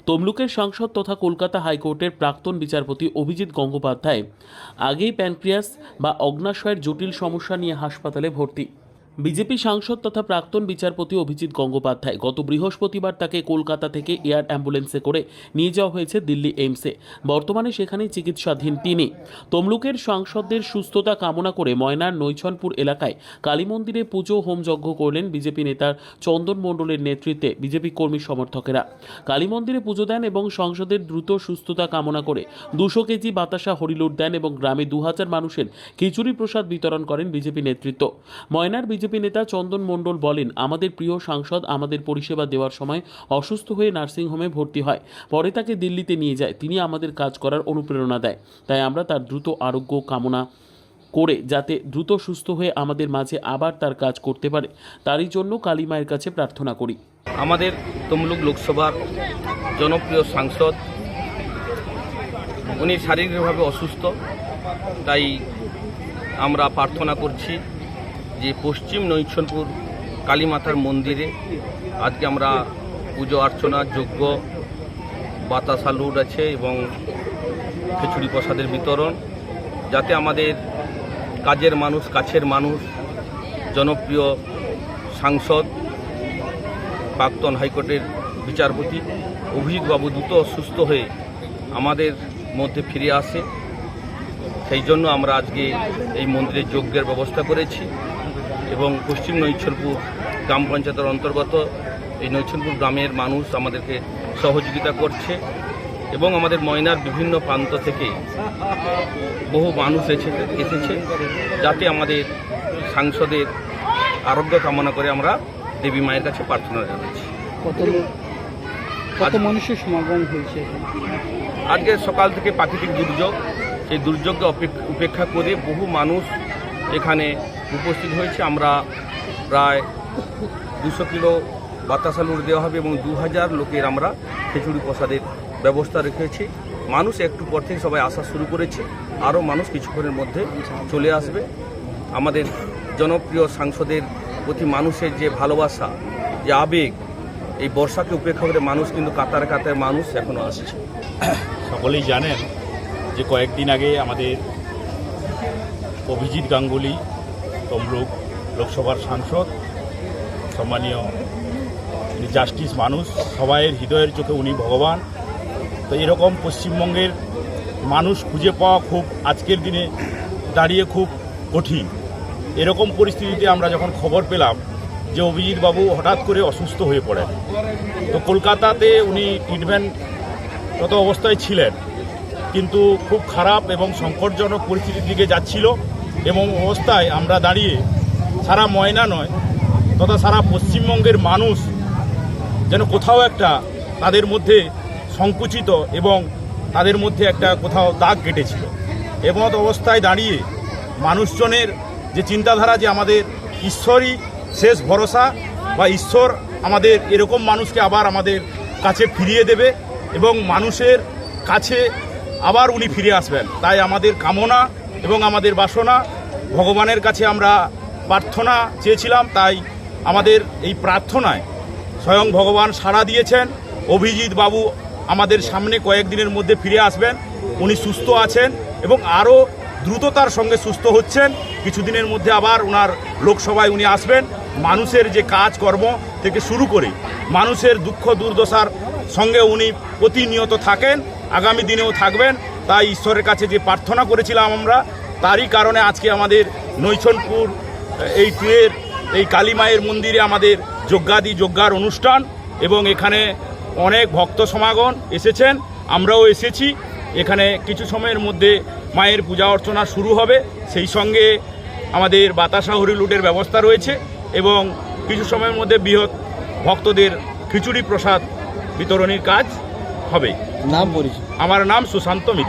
তমলুকের সাংসদ তথা কলকাতা হাইকোর্টের প্রাক্তন বিচারপতি অভিজিৎ গঙ্গোপাধ্যায় আগেই প্যানক্রিয়াস বা অগ্নাশয়ের জটিল সমস্যা নিয়ে হাসপাতালে ভর্তি। বিজেপি সাংসদ তথা প্রাক্তন বিচারপতি অভিজিৎ গঙ্গোপাধ্যায় গত বৃহস্পতিবার তাকে কলকাতা থেকে এয়ার অ্যাম্বুলেন্সে করে নিয়ে যাওয়া হয়েছে দিল্লি এইমসে। বর্তমানে সেখানেই চিকিৎসাধীন তিনি। তমলুকের সাংসদদের সুস্থতা কামনা করে ময়নার নৈছনপুর এলাকায় কালী মন্দিরে পুজো হোমযজ্ঞ করলেন বিজেপি নেতার চন্দন মণ্ডলের নেতৃত্বে বিজেপি কর্মী সমর্থকেরা। কালী মন্দিরে পুজো দেন এবং সংসদের দ্রুত সুস্থতা কামনা করে 200 কেজি বাতাসা হরিলুট দেন এবং গ্রামে 2000 মানুষের খিচুড়ি প্রসাদ বিতরণ করেন বিজেপি নেতৃত্ব। ময়নার বিজেপি নেতা চন্দন মণ্ডল বলেন, আমাদের প্রিয় সাংসদ আমাদের পরিষেবা দেওয়ার সময় অসুস্থ হয়ে নার্সিংহোমে ভর্তি হয়, পরে তাকে দিল্লিতে নিয়ে যায়। তিনি আমাদের কাজ করার অনুপ্রেরণা দেয়, তাই আমরা তার দ্রুত আরোগ্য কামনা করে যাতে দ্রুত সুস্থ হয়ে আমাদের মাঝে আবার তার কাজ করতে পারে, তারই জন্য কালী মায়ের কাছে প্রার্থনা করি। আমাদের তমলুক লোকসভার জনপ্রিয় সাংসদ উনি শারীরিকভাবে অসুস্থ, তাই আমরা প্রার্থনা করছি যে পশ্চিম নৈছনপুর কালীমাতার মন্দিরে আজকে আমরা পুজো অর্চনা যজ্ঞ বাতাসা লুট আছে এবং খিচুড়ি প্রসাদের বিতরণ, যাতে আমাদের কাজের মানুষ কাছের মানুষ জনপ্রিয় সাংসদ প্রাক্তন হাইকোর্টের বিচারপতি অভিজিৎ বাবু দ্রুত সুস্থ হয়ে আমাদের মধ্যে ফিরে আসে। সেই জন্য আমরা আজকে এই মন্দিরে যজ্ঞের ব্যবস্থা করেছি এবং পশ্চিম নৈছনপুর গ্রাম পঞ্চায়েতের অন্তর্গত এই নৈছনপুর গ্রামের মানুষ আমাদেরকে সহযোগিতা করছে এবং আমাদের ময়নার বিভিন্ন প্রান্ত থেকে বহু মানুষ এসেছে যাতে আমাদের সাংসদের আরোগ্য কামনা করে আমরা দেবী মায়ের কাছে প্রার্থনা জানাচ্ছি। কত মানুষের সমাগম হয়েছে? আজকে সকাল থেকে প্রাকৃতিক দুর্যোগ, সেই দুর্যোগকে উপেক্ষা করে বহু মানুষ এখানে উপস্থিত হয়েছে। আমরা প্রায় 200 কিলো বাতাসা লুট দেওয়া হবে এবং 2000 লোকের আমরা খিচুড়ি প্রসাদের ব্যবস্থা রেখেছি। মানুষ একটু পর থেকে সবাই আসা শুরু করেছে, আরও মানুষ কিছুক্ষণের মধ্যে চলে আসবে। আমাদের জনপ্রিয় সাংসদের প্রতি মানুষের যে ভালোবাসা, যে আবেগ, এই বর্ষাকে উপেক্ষা করে মানুষ কিন্তু কাতার কাতার মানুষ এখনও আসছে। সকলেই জানেন যে কয়েকদিন আগে আমাদের অভিজিৎ গাঙ্গুলি তমলুক লোকসভার সাংসদ, সম্মানীয় জাস্টিস মানুষ, সবাইয়ের হৃদয়ের চোখে উনি ভগবান। তো এরকম পশ্চিমবঙ্গের মানুষ খুঁজে পাওয়া খুব আজকের দিনে দাঁড়িয়ে খুব কঠিন। এরকম পরিস্থিতিতে আমরা যখন খবর পেলাম যে অভিজিৎ বাবু হঠাৎ করে অসুস্থ হয়ে পড়েন, তো কলকাতাতে উনি ট্রিটমেন্টরত অবস্থায় ছিলেন, কিন্তু খুব খারাপ এবং সংকটজনক পরিস্থিতির দিকে যাচ্ছিল। এবং অবস্থায় আমরা দাঁড়িয়ে সারা ময়না নয় তথা সারা পশ্চিমবঙ্গের মানুষ যেন কোথাও একটা তাদের মধ্যে সংকুচিত এবং তাদের মধ্যে একটা কোথাও দাগ কেটেছিল। এমত অবস্থায় দাঁড়িয়ে মানুষজনের যে চিন্তাধারা যে আমাদের ঈশ্বরই শেষ ভরসা বা ঈশ্বর আমাদের এরকম মানুষকে আবার আমাদের কাছে ফিরিয়ে দেবে এবং মানুষের কাছে আবার উনি ফিরে আসবেন, তাই আমাদের কামনা এবং আমাদের বাসনা ভগবানের কাছে আমরা প্রার্থনা চেয়েছিলাম। তাই আমাদের এই প্রার্থনায় স্বয়ং ভগবান সাড়া দিয়েছেন। অভিজিৎ বাবু আমাদের সামনে কয়েকদিনের মধ্যে ফিরে আসবেন, উনি সুস্থ আছেন এবং আরও দ্রুততার সঙ্গে সুস্থ হচ্ছেন। কিছুদিনের মধ্যে আবার ওনার লোকসভায় উনি আসবেন। মানুষের যে কাজকর্ম থেকে শুরু করে মানুষের দুঃখ দুর্দশার সঙ্গে উনি প্রতিনিয়ত থাকেন, আগামী দিনেও থাকবেন। তাই ঈশ্বরের কাছে যে প্রার্থনা করেছিলাম আমরা, তারই কারণে আজকে আমাদের নৈছনপুর এই টুয়ের এই কালী মায়ের মন্দিরে আমাদের যজ্ঞার অনুষ্ঠান এবং এখানে অনেক ভক্ত সমাগম এসেছেন, আমরাও এসেছি। এখানে কিছু সময়ের মধ্যে মায়ের পূজা অর্চনা শুরু হবে, সেই সঙ্গে আমাদের বাতাসা হরিলুটের ব্যবস্থা রয়েছে এবং কিছু সময়ের মধ্যে বৃহৎ ভক্তদের খিচুড়ি প্রসাদ বিতরণের কাজ হবে। নাম পরিচয়? আমার নাম সুশান্ত মিত্র।